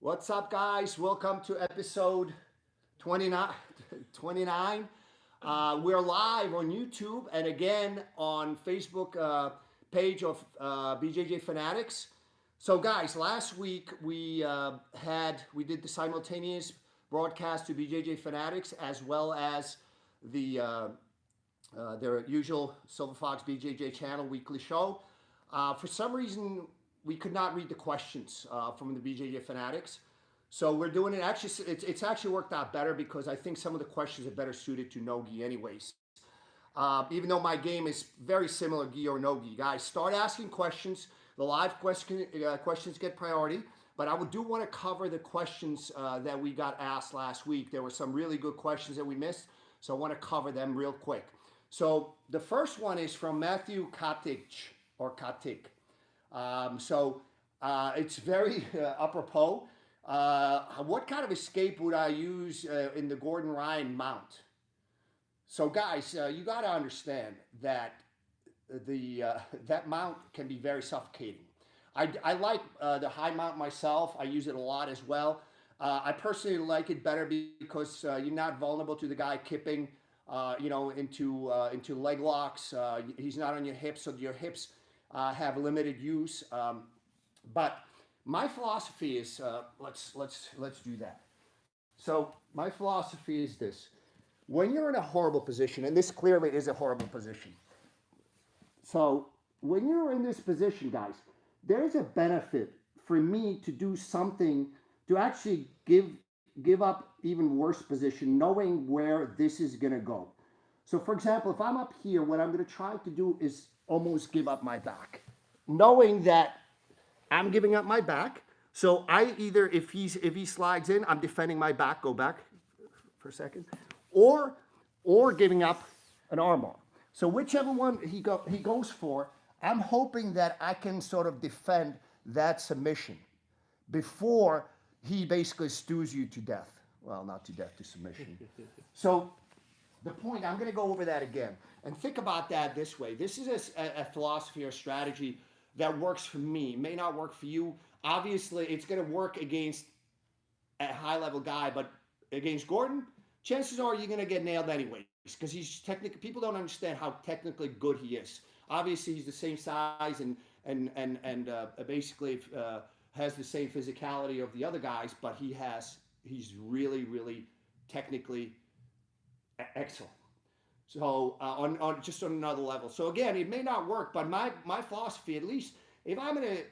What's up, guys? Welcome to episode 29. We're live on YouTube and again on Facebook page of BJJ Fanatics. So, guys, last week we did the simultaneous broadcast to BJJ Fanatics as well as their usual Silver Fox BJJ channel weekly show. For some reason, we could not read the questions from the BJJ Fanatics. So we're doing it. Actually, it's actually worked out better because I think some of the questions are better suited to no-gi anyways. Even though my game is very similar, gi or no-gi. Guys, start asking questions. The live questions get priority. But I do want to cover the questions that we got asked last week. There were some really good questions that we missed. So I want to cover them real quick. So the first one is from Matthew Katic. It's very apropos. What kind of escape would I use in the Gordon Ryan mount? So guys, you got to understand that that mount can be very suffocating. I like the high mount myself. I use it a lot as well. I personally like it better because you're not vulnerable to the guy kipping, into leg locks. He's not on your hips, so your hips have limited use. But my philosophy is let's do that. So my philosophy is this: when you're in a horrible position, and this clearly is a horrible position. So when you're in this position, guys, there is a benefit for me to do something to actually give up even worse position, knowing where this is going to go. So for example, if I'm up here, what I'm going to try to do is almost give up my back, knowing that I'm giving up my back. So I either, if he slides in, I'm defending my back, go back for a second, or giving up an armbar. So whichever one he goes for, I'm hoping that I can sort of defend that submission before he basically stews you to death. Well, not to death, to submission. So the point, I'm going to go over that again. And think about that this way. This is a philosophy or strategy that works for me. It may not work for you. Obviously, it's going to work against a high-level guy, but against Gordon, chances are you're going to get nailed anyways because he's technically, people don't understand how technically good he is. Obviously, he's the same size and basically has the same physicality of the other guys, but he's really, really technically excellent. So on just on another level. So again, it may not work, but my philosophy, at least if I'm in a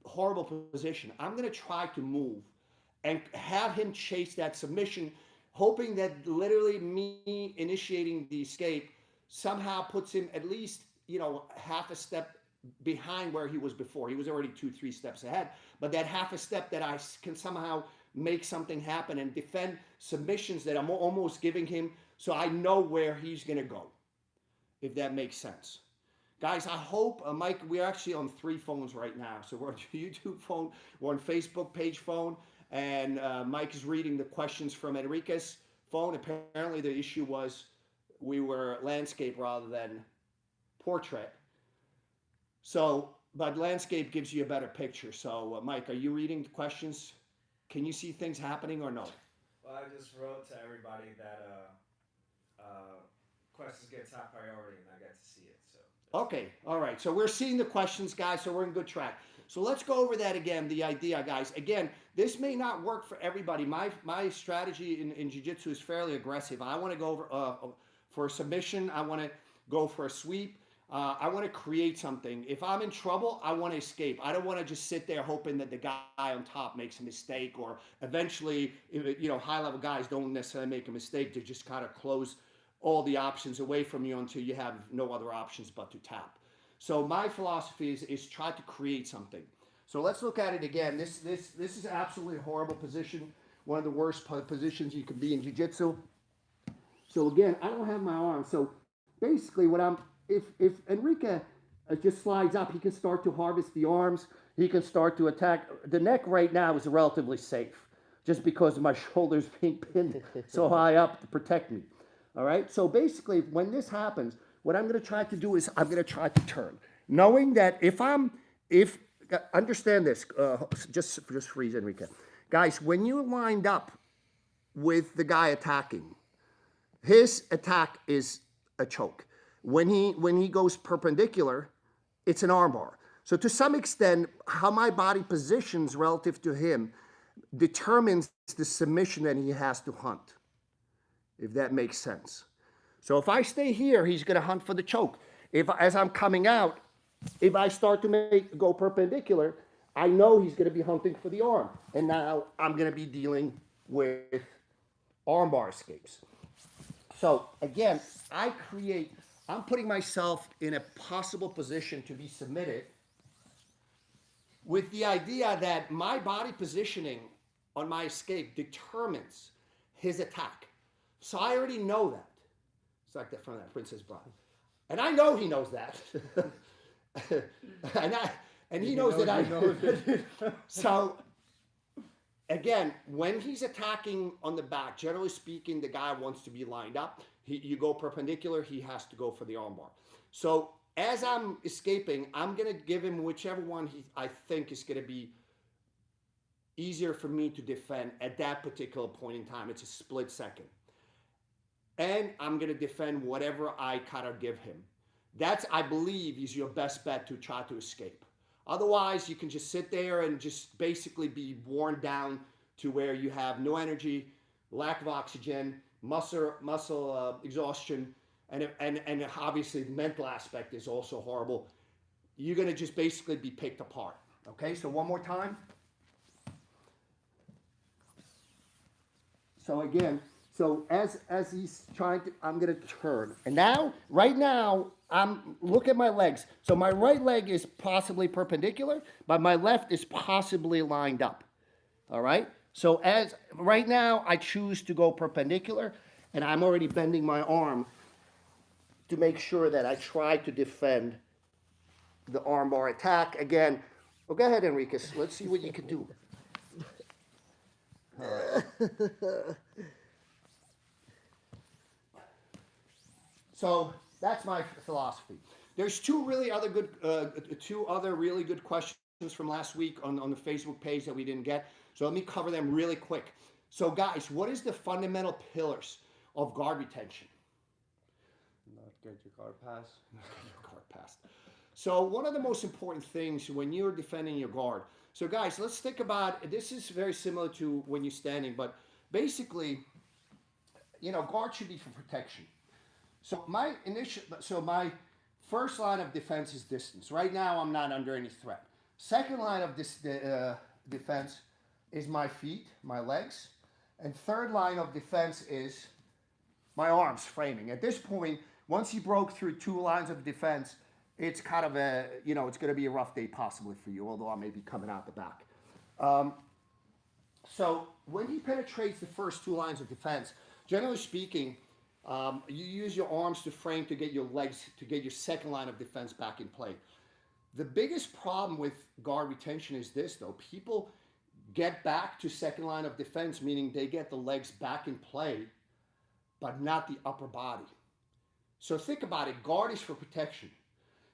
horrible position, I'm going to try to move and have him chase that submission, hoping that literally me initiating the escape somehow puts him at least, half a step behind where he was before. He was already 2-3 steps ahead, but that half a step that I can somehow make something happen and defend submissions that I'm almost giving him, so I know where he's going to go, if that makes sense. Guys, I hope, Mike, we're actually on 3 phones right now. So we're on YouTube phone, we're on Facebook page phone, and Mike is reading the questions from Enrique's phone. Apparently the issue was we were landscape rather than portrait. So, but landscape gives you a better picture. So, Mike, are you reading the questions? Can you see things happening or no? Well, I just wrote to everybody that questions get top priority, and I get to see it. So. Okay, all right. So we're seeing the questions, guys. So we're in good track. So let's go over that again. The idea, guys. Again, this may not work for everybody. My strategy in jiu-jitsu is fairly aggressive. I want to go over for a submission. I want to go for a sweep. I want to create something. If I'm in trouble, I want to escape. I don't want to just sit there hoping that the guy on top makes a mistake, or eventually, high-level guys don't necessarily make a mistake. They just kind of close all the options away from you until you have no other options but to tap. So my philosophy is try to create something. So let's look at it again. This is absolutely a horrible position. One of the worst positions you can be in jiu-jitsu. So again, I don't have my arm. So basically if Enrique just slides up, he can start to harvest the arms. He can start to attack. The neck right now is relatively safe just because of my shoulders being pinned so high up to protect me. All right. So basically, when this happens, what I'm going to try to do is I'm going to try to turn, knowing that understand this, just freeze, Enrique. Guys, when you're lined up with the guy attacking, his attack is a choke. When he goes perpendicular, it's an armbar. So to some extent, how my body positions relative to him determines the submission that he has to hunt, if that makes sense. So if I stay here, he's going to hunt for the choke. If as I'm coming out, if I start to go perpendicular, I know he's going to be hunting for the arm. And now I'm going to be dealing with armbar escapes. So again, I'm putting myself in a possible position to be submitted with the idea that my body positioning on my escape determines his attack. So I already know that. It's like that from that Princess Bride. And I know he knows that. and he knows that I know it. So again, when he's attacking on the back, generally speaking, the guy wants to be lined up. You go perpendicular, he has to go for the armbar. So as I'm escaping, I'm going to give him whichever one I think is going to be easier for me to defend at that particular point in time. It's a split second. And I'm going to defend whatever I kind of give him. That's, I believe, is your best bet to try to escape. Otherwise, you can just sit there and just basically be worn down to where you have no energy, lack of oxygen, muscle exhaustion, and obviously the mental aspect is also horrible. You're going to just basically be picked apart. Okay, so one more time. So again, so as he's trying to, I'm going to turn. And now, right now, look at my legs. So my right leg is possibly perpendicular, but my left is possibly lined up. All right? So as right now, I choose to go perpendicular, and I'm already bending my arm to make sure that I try to defend the armbar attack. Again, well, go ahead, Enriquez. Let's see what you can do. All right. So that's my philosophy. There's two other really good questions from last week on the Facebook page that we didn't get. So let me cover them really quick. So guys, what is the fundamental pillars of guard retention? Not get your guard pass. Not get your guard passed. So one of the most important things when you're defending your guard. So guys, let's think about, this is very similar to when you're standing, but basically, guard should be for protection. So my first line of defense is distance. Right now, I'm not under any threat. Second line of defense is my feet, my legs. And third line of defense is my arms framing. At this point, once you broke through two lines of defense, it's kind of it's going to be a rough day possibly for you, although I may be coming out the back. So when he penetrates the first two lines of defense, generally speaking, you use your arms to frame to get your legs, to get your second line of defense back in play. The biggest problem with guard retention is this, though. People get back to second line of defense, meaning they get the legs back in play, but not the upper body. So think about it. Guard is for protection.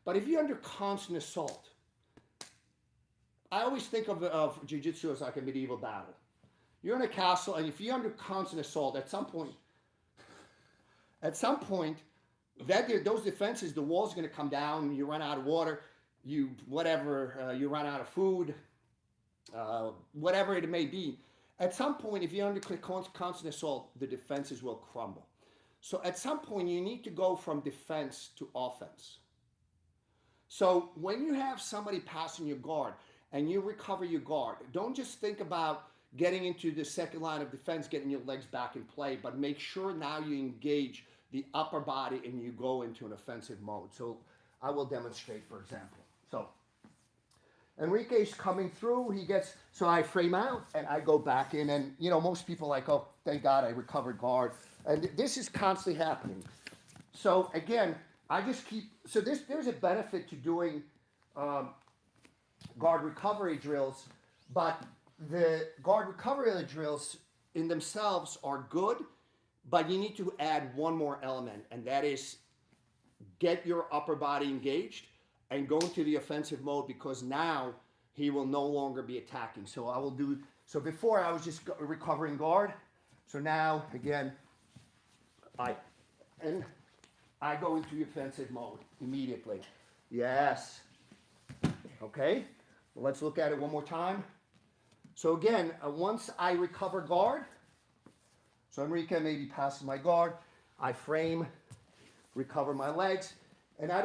But if you're under constant assault, I always think of jiu-jitsu as like a medieval battle. You're in a castle, and if you're under constant assault, at some point, those defenses, the wall's going to come down, you run out of water, you run out of food, whatever it may be. At some point, if you're under constant assault, the defenses will crumble. So at some point, you need to go from defense to offense. So when you have somebody passing your guard and you recover your guard, don't just think about getting into the second line of defense, getting your legs back in play, but make sure now you engage the upper body and you go into an offensive mode. So I will demonstrate, for example. So Enrique's coming through, so I frame out and I go back in, and most people are like, oh, thank God I recovered guard. And this is constantly happening. So again, there's a benefit to doing guard recovery drills, but the guard recovery drills in themselves are good, but you need to add one more element, and that is get your upper body engaged and go into the offensive mode, because now he will no longer be attacking. So I will do So before I was just recovering guard. So now, again, I go into offensive mode immediately. Yes. Okay, let's look at it one more time. So again, once I recover guard, so Enrique maybe passes my guard, I frame, recover my legs, and I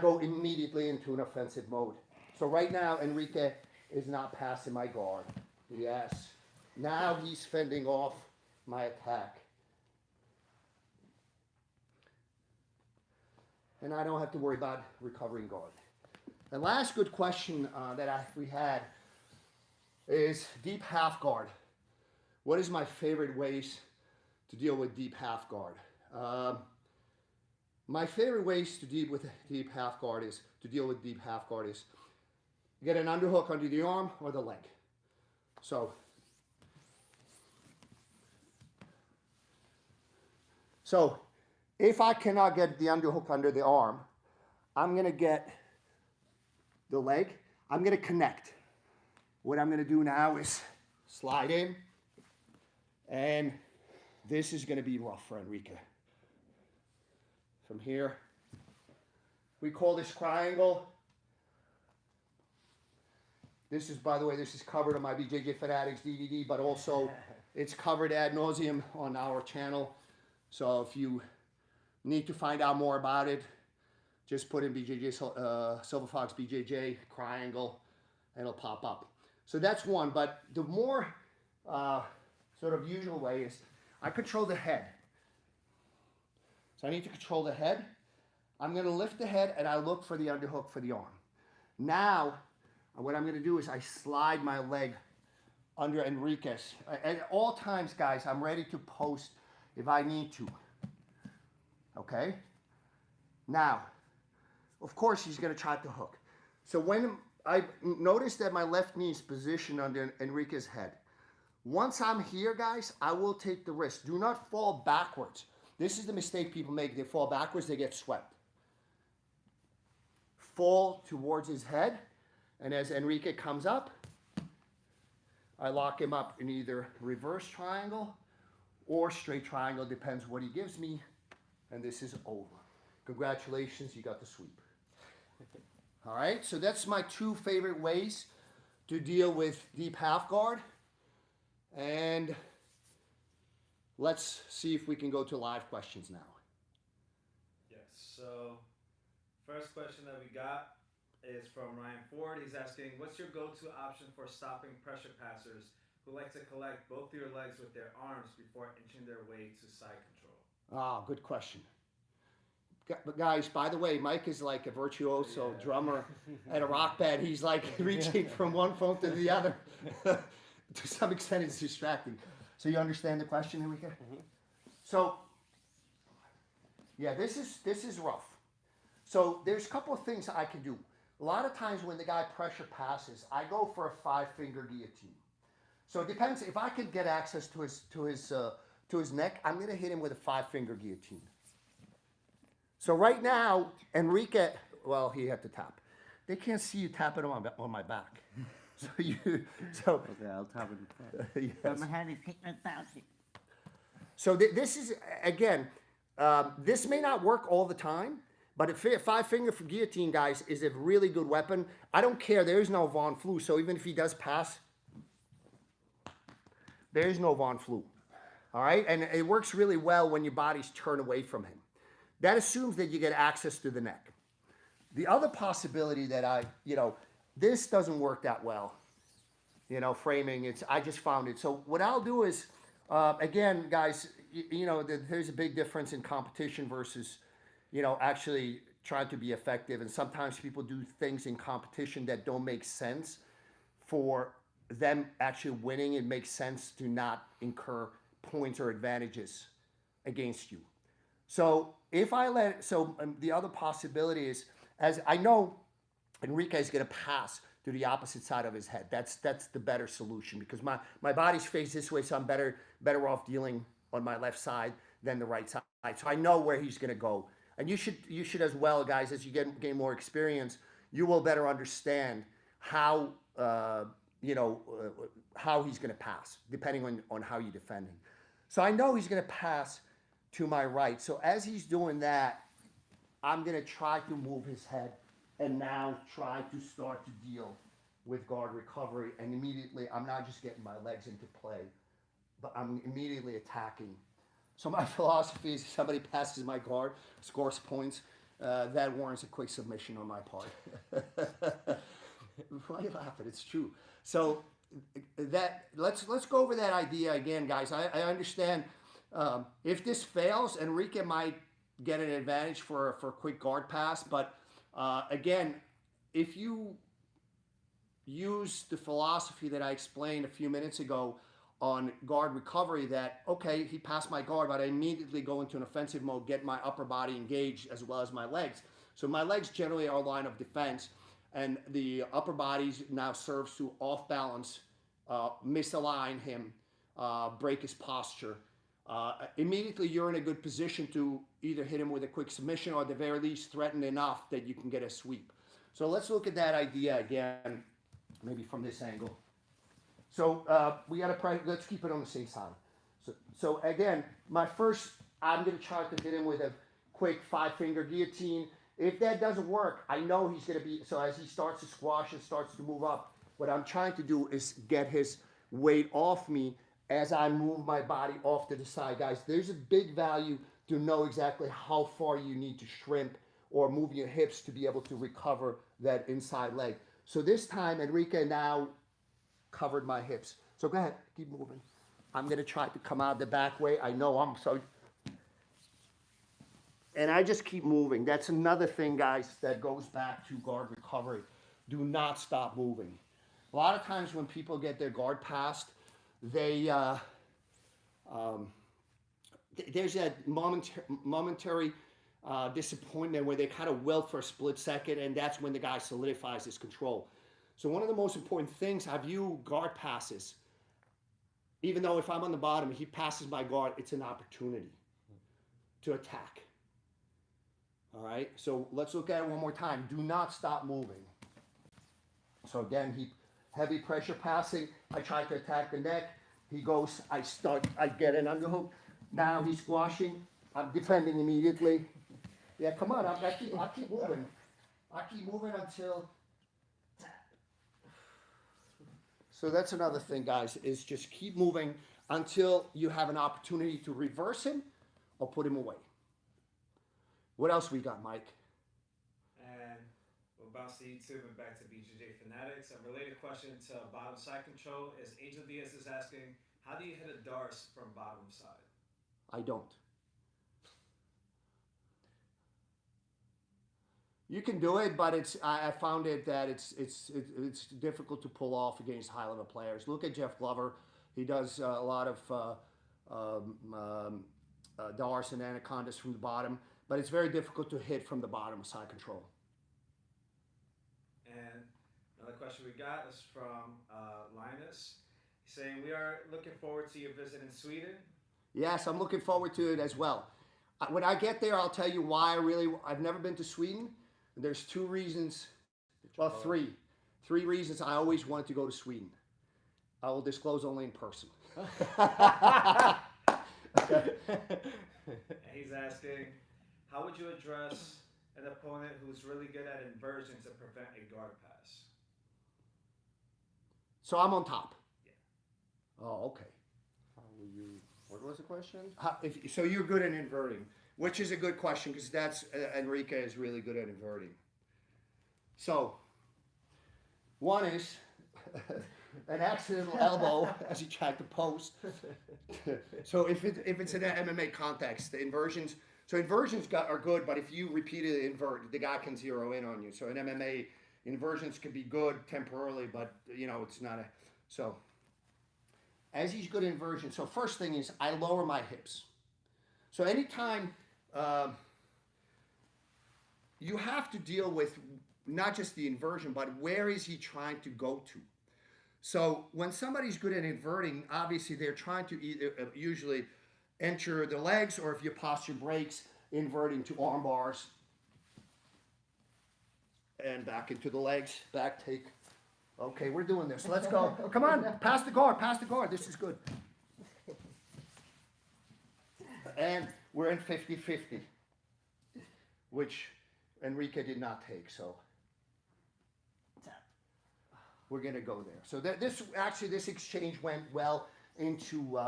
go immediately into an offensive mode. So right now, Enrique is not passing my guard. Yes. Now he's fending off my attack. And I don't have to worry about recovering guard. The last good question we had is deep half guard. What is my favorite ways to deal with deep half guard? My favorite ways to deal with deep half guard is get an underhook under the arm or the leg. So if I cannot get the underhook under the arm, I'm going to get the leg. I'm going to connect. What I'm going to do now is slide in, and this is going to be rough for Enrique. From here, we call this triangle. This is, by the way, this is covered on my BJJ Fanatics DVD, but also it's covered ad nauseum on our channel. So if you need to find out more about it, just put in BJJ, Silver Fox BJJ triangle, and it'll pop up. So that's one, but the more sort of usual way is I control the head. So I need to control the head. I'm going to lift the head, and I look for the underhook for the arm. Now, what I'm going to do is I slide my leg under Enriquez. At all times, guys, I'm ready to post if I need to. Okay? Now, of course, he's going to try to hook. So when I notice that my left knee is positioned under Enriquez's head, once I'm here, guys, I will take the risk. Do not fall backwards. This is the mistake people make. They fall backwards, they get swept. Fall towards his head, and as Enrique comes up, I lock him up in either reverse triangle or straight triangle, depends what he gives me, and this is over. Congratulations, you got the sweep. All right, so that's my two favorite ways to deal with deep half guard. And let's see if we can go to live questions now. Yes, so first question that we got is from Ryan Ford. He's asking, what's your go-to option for stopping pressure passers who like to collect both your legs with their arms before inching their way to side control? Ah, good question. But guys, by the way, Mike is like a virtuoso drummer at a rock band. He's like reaching from one phone to the other. To some extent, it's distracting. So you understand the question, Enrique? Mm-hmm. So, yeah, this is rough. So there's a couple of things I can do. A lot of times when the guy pressure passes, I go for a 5-finger guillotine. So it depends. If I can get access to his neck, I'm going to hit him with a 5-finger guillotine. So right now, Enrique, well, he had to tap. They can't see you tapping on my back. Okay, I'll tap it. Yes. So this is, again, this may not work all the time, but a 5-finger guillotine, guys, is a really good weapon. I don't care. There is no Von Flu, so even if he does pass, there is no Von Flu. All right? And it works really well when your body's turned away from him. That assumes that you get access to the neck. The other possibility that this doesn't work that well, framing, I just found it. So what I'll do is, again, guys, there's a big difference in competition versus, actually trying to be effective. And sometimes people do things in competition that don't make sense. For them actually winning, it makes sense to not incur points or advantages against you. So the other possibility is, as I know Enrique is going to pass to the opposite side of his head. That's the better solution, because my body's faced this way, so I'm better off dealing on my left side than the right side. So I know where he's going to go. And you should as well, guys, as you gain more experience, you will better understand how how he's going to pass, depending on how you're defending. So I know he's going to pass to my right. So as he's doing that, I'm going to try to move his head and now try to start to deal with guard recovery. And immediately, I'm not just getting my legs into play, but I'm immediately attacking. So my philosophy is if somebody passes my guard, scores points, that warrants a quick submission on my part. Why are you laughing? It's true. So that let's go over that idea again, guys. I understand if this fails, Enrique might get an advantage for a quick guard pass. But again, if you use the philosophy that I explained a few minutes ago on guard recovery, that, okay, he passed my guard, but I immediately go into an offensive mode, get my upper body engaged as well as my legs. So my legs generally are a line of defense, and the upper body now serves to off balance, misalign him, break his posture. Immediately you're in a good position to either hit him with a quick submission or at the very least threaten enough that you can get a sweep. So let's look at that idea again, maybe from this angle. So let's keep it on the same side. So again, I'm going to try to hit him with a quick 5-finger guillotine. If that doesn't work, I know he's going to be, so as he starts to squash and starts to move up, what I'm trying to do is get his weight off me as I move my body off to the side. Guys, there's a big value to know exactly how far you need to shrimp or move your hips to be able to recover that inside leg. So this time, Enrique now covered my hips. So go ahead, keep moving. I'm going to try to come out the back way. I know I'm so... And I just keep moving. That's another thing, guys, that goes back to guard recovery. Do not stop moving. A lot of times when people get their guard passed, there's that momentary disappointment where they kind of wilt for a split second, and that's when the guy solidifies his control. So one of the most important things, I view guard passes, even though if I'm on the bottom, he passes my guard, it's an opportunity to attack. All right, so let's look at it one more time. Do not stop moving. So again, heavy pressure passing. I try to attack the neck. He goes, I get an underhook. Now he's squashing. I'm defending immediately. Yeah, come on, I keep moving. I keep moving until... So that's another thing, guys, is just keep moving until you have an opportunity to reverse him or put him away. What else we got, Mike? And we'll bounce to YouTube and back to BJJ Fanatics. A related question to bottom side control is Angel Diaz is asking, how do you hit a Darce from bottom side? I don't. You can do it, but I found it that it's difficult to pull off against high-level players. Look at Jeff Glover. He does a lot of Darce and anacondas from the bottom, but it's very difficult to hit from the bottom side control. And another question we got is from Linus. He's saying, we are looking forward to your visit in Sweden. Yes, I'm looking forward to it as well. When I get there, I'll tell you why I've never been to Sweden. There's 2 reasons, well, 3 reasons I always wanted to go to Sweden. I will disclose only in person. And he's asking, how would you address an opponent who's really good at inversion to prevent a guard pass? So I'm on top. Yeah. Oh, okay. How will you? What was the question? So you're good at inverting, which is a good question because that's Enrique is really good at inverting. So one is an accidental elbow as he tried to post. So if it's in an MMA context, the inversions. So inversions are good, but if you repeatedly invert, the guy can zero in on you. So in MMA, inversions can be good temporarily, but it's not a. So as he's good at inversion, so first thing is I lower my hips. So anytime you have to deal with not just the inversion, but where is he trying to go to? So when somebody's good at inverting, obviously they're trying to either usually enter the legs, or if your posture breaks, inverting to arm bars and back into the legs, back take Okay, we're doing this. Let's go. Come on, pass the guard, pass the guard. This is good. And we're in 50-50, which Enrique did not take, so we're gonna go there. So this exchange went well into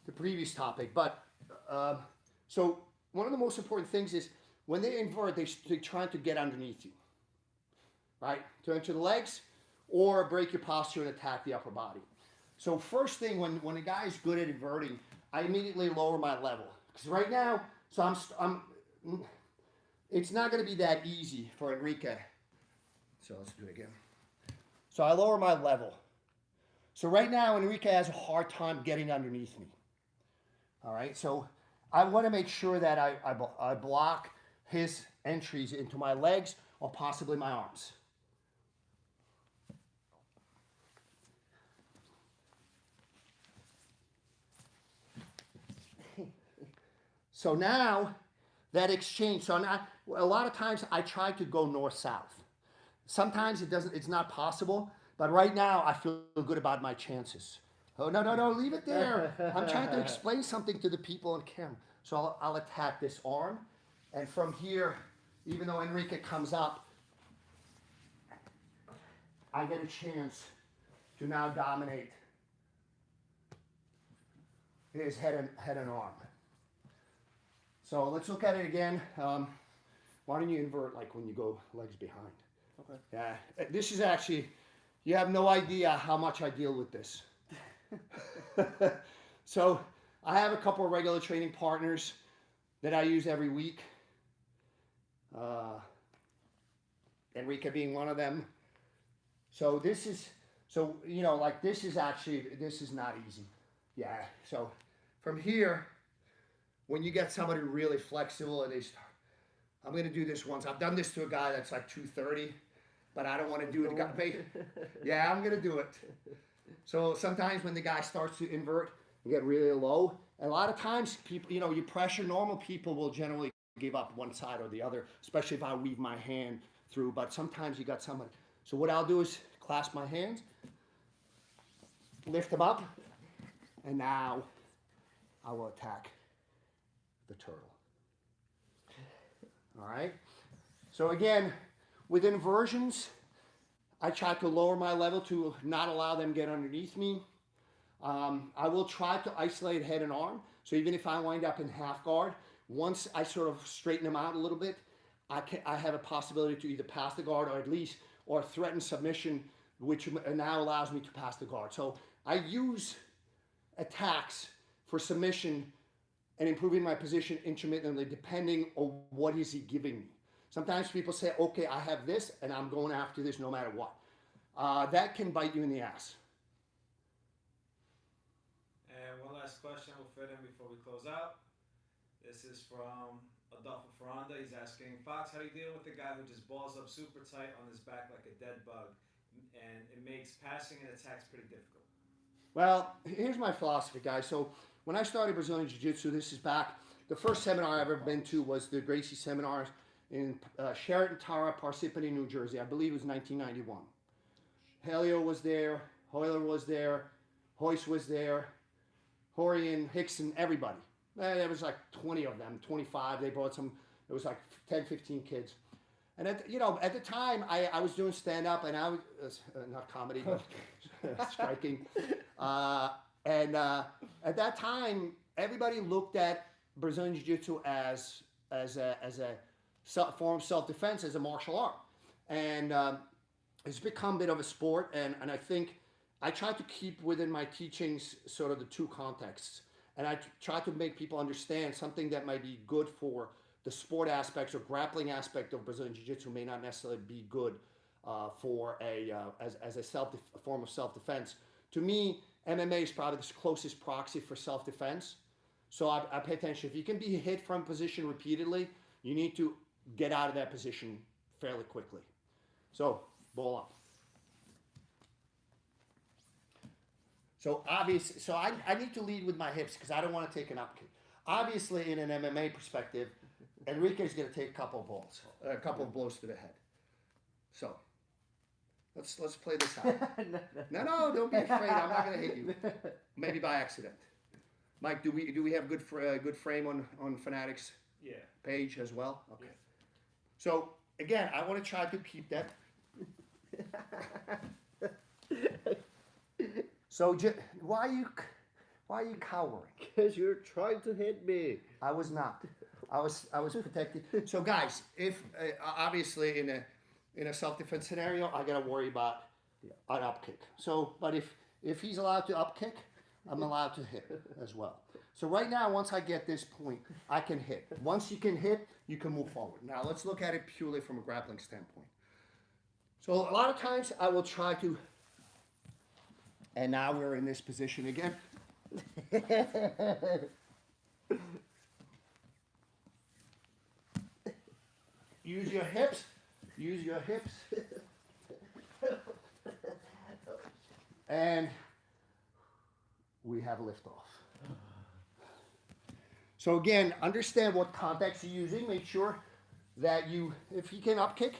the previous topic, but so one of the most important things is when they invert, they try to get underneath you, right? Turn to the legs or break your posture and attack the upper body. So first thing, when a guy is good at inverting, I immediately lower my level. Because right now, so it's not going to be that easy for Enrique. So let's do it again. So I lower my level. So right now, Enrique has a hard time getting underneath me. All right, so I want to make sure that I block his entries into my legs or possibly my arms. So now that exchange, so now, a lot of times I try to go north-south. Sometimes it's not possible, but right now I feel good about my chances. Oh, no, leave it there. I'm trying to explain something to the people on camera. So I'll attack this arm, and from here, even though Enrique comes up, I get a chance to now dominate his head and arm. So let's look at it again. Why don't you invert like when you go legs behind? Okay. Yeah, this is actually, you have no idea how much I deal with this. So I have a couple of regular training partners that I use every week. Enrique being one of them. So this is not easy. Yeah, so from here, when you get somebody really flexible and they start, I'm going to do this once. I've done this to a guy that's like 230, but I don't want to do it. Yeah, I'm going to do it. So sometimes when the guy starts to invert, you get really low. And a lot of times, people, you pressure, normal people will generally give up one side or the other, especially if I weave my hand through. But sometimes you got somebody. So what I'll do is clasp my hands, lift them up, and now I will attack the turtle. All right. So again, with inversions, I try to lower my level to not allow them to get underneath me. I will try to isolate head and arm. So even if I wind up in half guard, once I sort of straighten them out a little bit, I have a possibility to either pass the guard or threaten submission, which now allows me to pass the guard. So I use attacks for submission and improving my position intermittently, depending on what is he giving me. Sometimes people say, okay, I have this, and I'm going after this no matter what. That can bite you in the ass. And one last question we'll fit in before we close out. This is from Adolfo Ferranda. He's asking, Fox, how do you deal with the guy who just balls up super tight on his back like a dead bug, and it makes passing and attacks pretty difficult? Well, here's my philosophy, guys. So when I started Brazilian Jiu-Jitsu, this is back, the first seminar I've ever been to was the Gracie seminars in Sheraton Tower, Parsippany, New Jersey. I believe it was 1991. Helio was there, Hoyler was there, Hoyce was there, Horian, Hickson, everybody. There was like 20 of them, 25. They brought some, it was like 10, 15 kids. And at the time, I was doing stand-up, and I was, not comedy, but striking. And at that time, everybody looked at Brazilian Jiu-Jitsu as a form of self-defense, as a martial art. And it's become a bit of a sport, and I think I try to keep within my teachings sort of the two contexts. And I try to make people understand something that might be good for the sport aspects or grappling aspect of Brazilian Jiu-Jitsu may not necessarily be good for as a form of self-defense. To me, MMA is probably the closest proxy for self-defense. So I pay attention. If you can be hit from position repeatedly, you need to get out of that position fairly quickly. So, ball up. So obviously, I need to lead with my hips because I don't want to take an up kick. Obviously, in an MMA perspective, Enrique's going to take a couple of blows to the head. So, Let's play this out. No, don't be afraid. I'm not gonna hit you. Maybe by accident. Mike, do we have good frame on Fanatics Yeah. page as well? Okay. So again, I want to try to keep that. So why are you cowering? Because you're trying to hit me. I was not. I was protected. So guys, if obviously in a self-defense scenario, I gotta worry about an up kick. So, but if he's allowed to up kick, I'm allowed to hit as well. So right now, once I get this point, I can hit. Once you can hit, you can move forward. Now let's look at it purely from a grappling standpoint. So a lot of times I will try to, and now we're in this position again. Use your hips. Use your hips. And we have liftoff. So again, understand what context you're using. Make sure that if he can up kick,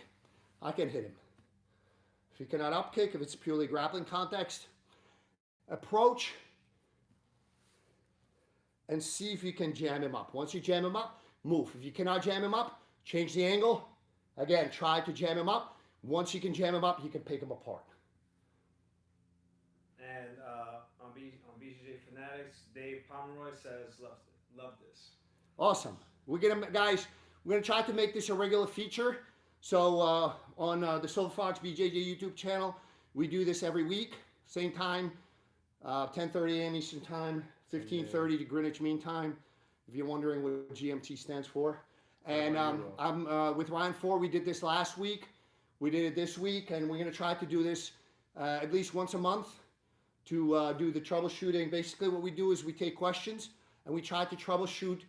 I can hit him. If he cannot up kick, if it's purely grappling context, approach and see if you can jam him up. Once you jam him up, move. If you cannot jam him up, change the angle. Again, try to jam him up. Once you can jam him up, you can pick him apart. And on BJJ Fanatics, Dave Pomeroy says, love this. Awesome. We're gonna try to make this a regular feature. So on the Fox BJJ YouTube channel, we do this every week, same time, 10:30 a.m. Eastern Time, 15:30 to Greenwich Mean Time. If you're wondering what GMT stands for. And I'm with Ryan Ford. We did this last week. We did it this week, and we're gonna try to do this at least once a month to do the troubleshooting. Basically, what we do is we take questions and we try to troubleshoot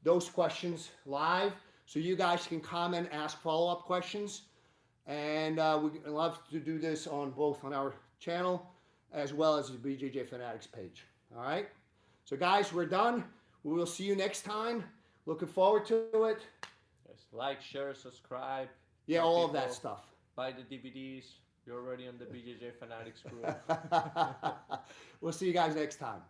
those questions live, so you guys can comment, ask follow-up questions, and we love to do this on both on our channel as well as the BJJ Fanatics page. All right. So guys, we're done. We will see you next time. Looking forward to it. Yes, like, share, subscribe. Yeah, all of that stuff. Buy the DVDs. You're already on the BJJ Fanatics group. We'll see you guys next time.